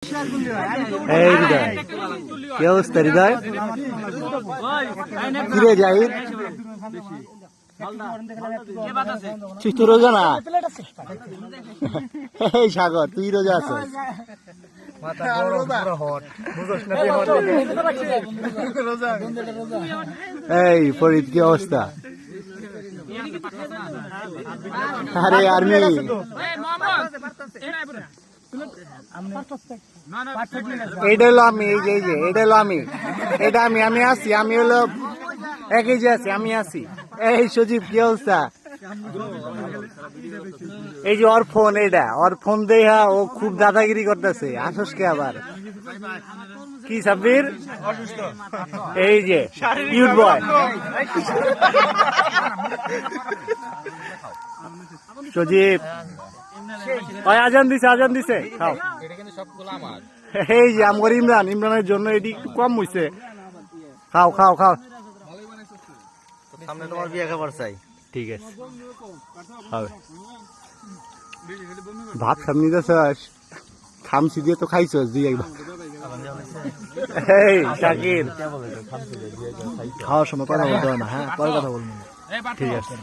এই হৃদয়, কি অবস্থা হৃদয়? কিরে জাহিদ, তুই তো রোজা না? এই সাগর, তুই রোজা আছিস? এই ফরিদ, কি অবস্থা? আরে আর্মি, এইটা হলো আমি, এই যে এটা হলো আমি, এটা আমি আছি, আমি হলো একই যে আছি, আমি আছি। এই সজীব, কি অবস্থা? এই যে ওর ফোন, এটা ওর ফোন দেখা ও খুব দাদাগিরি করতেছে। আসস কে আবার? কি সাব্বির? এই যে কিউট বয় সজীব, ওই আজান দিছে খাও। এই যে আমার ইমরানের জন্য এটি একটু কম হইছে। খাও খাও খাও, সামনে তোমার বিয়ে খাবার চাই। ঠিক আছে, হবে। ভাত সামনে যাস, খামসি দিয়ে তো খাইছস দুই একবার। এই শাকির, খাওয়ার সময় কথা বলতে হবে না, হ্যাঁ পরে কথা বলবো। ঠিক আছে।